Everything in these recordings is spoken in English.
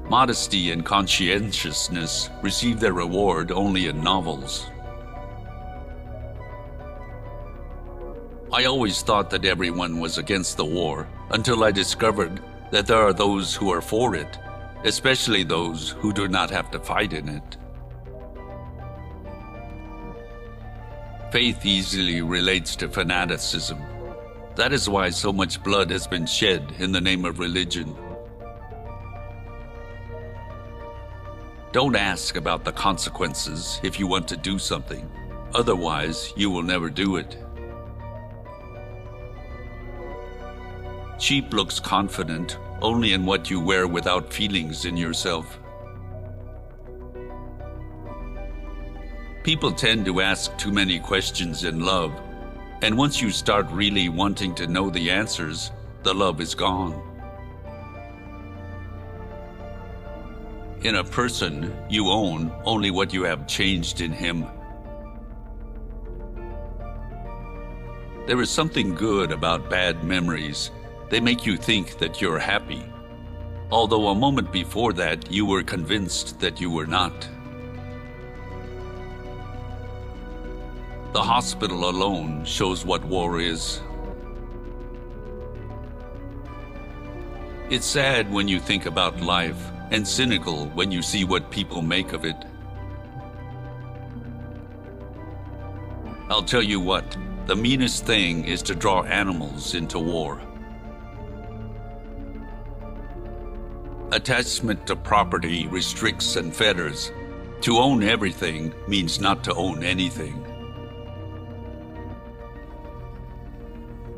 Modesty and conscientiousness receive their reward only in novels. I always thought that everyone was against the war until I discovered that there are those who are for it, especially those who do not have to fight in it. Faith easily relates to fanaticism. That is why so much blood has been shed in the name of religion. Don't ask about the consequences if you want to do something. Otherwise, you will never do it. Cheap looks confident only in what you wear without feelings in yourself. People tend to ask too many questions in love, and once you start really wanting to know the answers, the love is gone. In a person, you own only what you have changed in him. There is something good about bad memories. They make you think that you're happy, although a moment before that you were convinced that you were not. The hospital alone shows what war is. It's sad when you think about life, and cynical when you see what people make of it. I'll tell you what, the meanest thing is to draw animals into war. Attachment to property restricts and fetters. To own everything means not to own anything.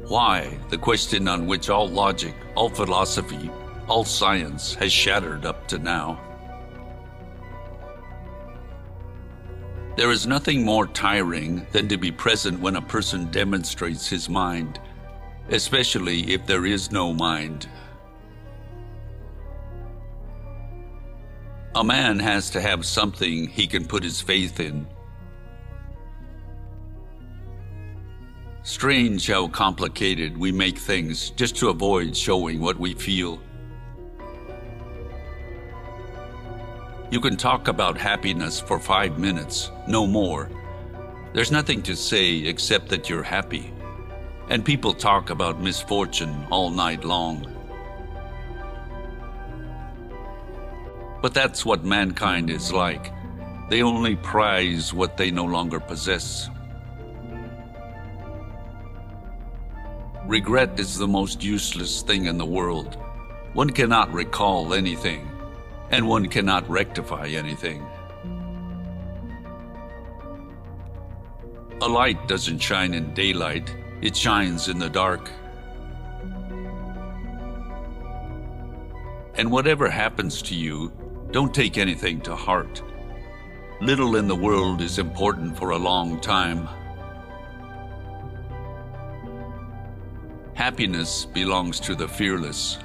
Why? The question on which all logic, all philosophy, all science has shattered up to now. There is nothing more tiring than to be present when a person demonstrates his mind, especially if there is no mind. A man has to have something he can put his faith in. Strange how complicated we make things just to avoid showing what we feel. You can talk about happiness for 5 minutes, no more. There's nothing to say except that you're happy. And people talk about misfortune all night long. But that's what mankind is like. They only prize what they no longer possess. Regret is the most useless thing in the world. One cannot recall anything, and one cannot rectify anything. A light doesn't shine in daylight, it shines in the dark. And whatever happens to you, don't take anything to heart. Little in the world is important for a long time. Happiness belongs to the fearless.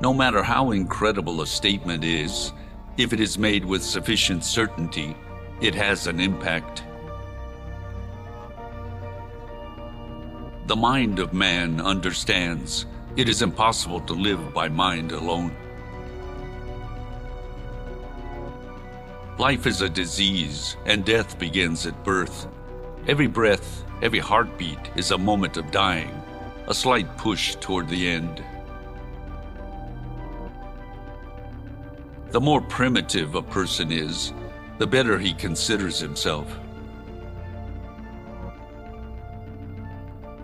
No matter how incredible a statement is, if it is made with sufficient certainty, it has an impact. The mind of man understands it is impossible to live by mind alone. Life is a disease, and death begins at birth. Every breath, every heartbeat is a moment of dying, a slight push toward the end. The more primitive a person is, the better he considers himself.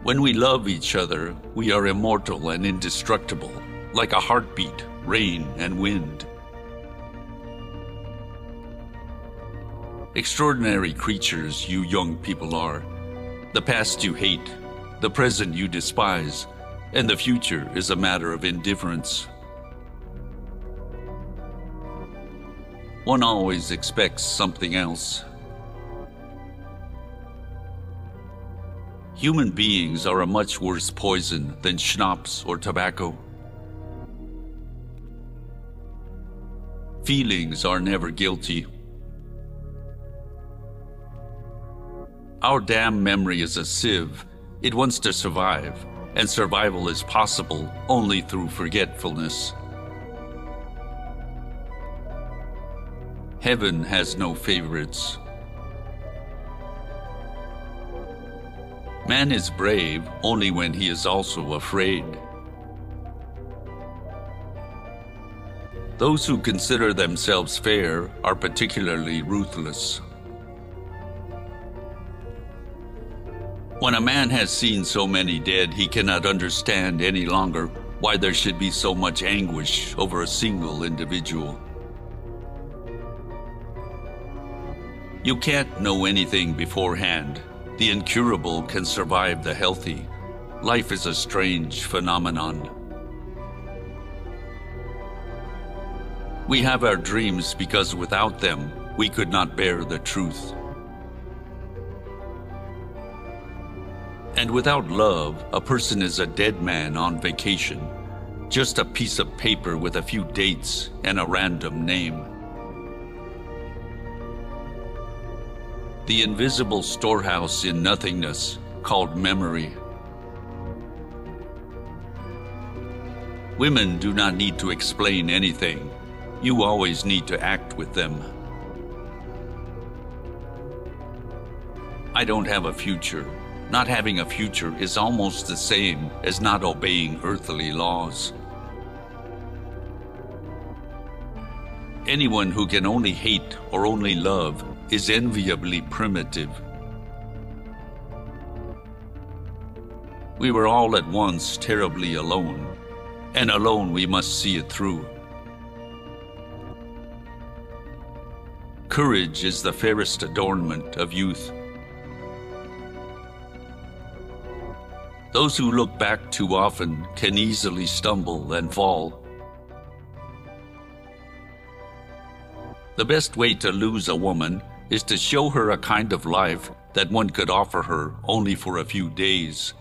When we love each other, we are immortal and indestructible, like a heartbeat, rain, and wind. Extraordinary creatures you young people are. The past you hate, the present you despise, and the future is a matter of indifference. One always expects something else. Human beings are a much worse poison than schnapps or tobacco. Feelings are never guilty. Our damn memory is a sieve. It wants to survive. and survival is possible only through forgetfulness. Heaven has no favorites. Man is brave only when he is also afraid. Those who consider themselves fair are particularly ruthless. When a man has seen so many dead, he cannot understand any longer why there should be so much anguish over a single individual. You can't know anything beforehand. The incurable can survive the healthy. Life is a strange phenomenon. We have our dreams because without them, we could not bear the truth. And without love, a person is a dead man on vacation, just a piece of paper with a few dates and a random name. The invisible storehouse in nothingness called memory. Women do not need to explain anything. You always need to act with them. I don't have a future. Not having a future is almost the same as not obeying earthly laws. Anyone who can only hate or only love is enviably primitive. We were all at once terribly alone, and alone we must see it through. Courage is the fairest adornment of youth. Those who look back too often can easily stumble and fall. The best way to lose a woman is to show her a kind of life that one could offer her only for a few days.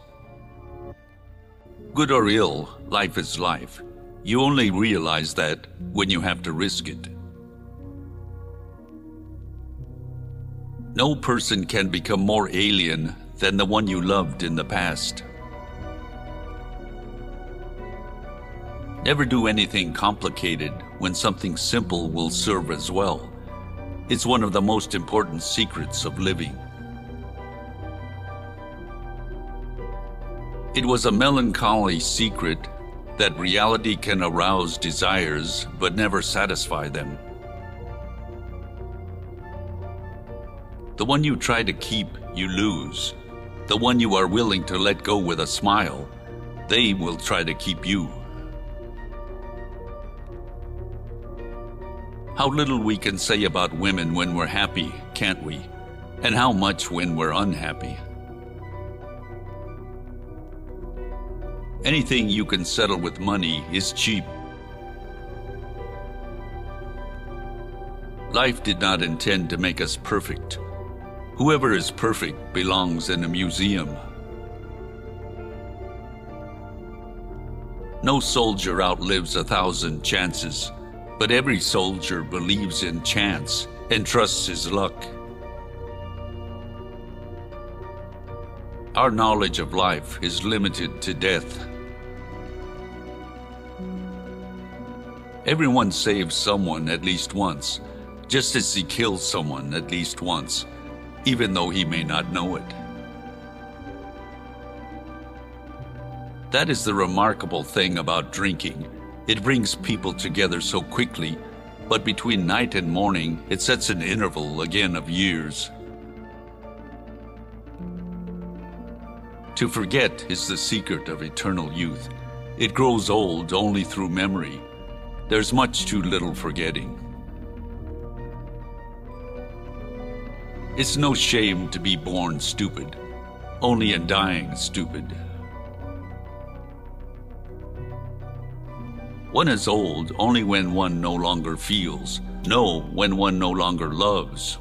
Good or ill, life is life. You only realize that when you have to risk it. No person can become more alien than the one you loved in the past. Never do anything complicated when something simple will serve as well. It's one of the most important secrets of living. It was a melancholy secret that reality can arouse desires but never satisfy them. The one you try to keep, you lose. The one you are willing to let go with a smile, they will try to keep you. How little we can say about women when we're happy, can't we? And how much when we're unhappy. Anything you can settle with money is cheap. Life did not intend to make us perfect. Whoever is perfect belongs in a museum. No soldier outlives 1,000 chances, but every soldier believes in chance and trusts his luck. Our knowledge of life is limited to death. Everyone saves someone at least once, just as he kills someone at least once, even though he may not know it. That is the remarkable thing about drinking. It brings people together so quickly, but between night and morning, it sets an interval again of years. To forget is the secret of eternal youth. It grows old only through memory. There's much too little forgetting. It's no shame to be born stupid, only in dying stupid. One is old only when one no longer feels, no, when one no longer loves.